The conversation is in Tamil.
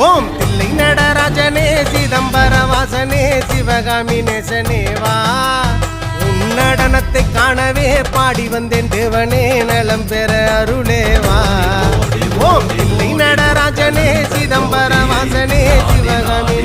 ஓம் தில்லை நடராஜனே சிதம்பர வாசனே சிவகாமி நேசனேவா உன் நடனத்தை காணவே பாடி வந்தேன் தேவனே நலம் பெற அருளேவா ஓம் தில்லை நடராஜனே சிதம்பர வாசனே சிவகாமி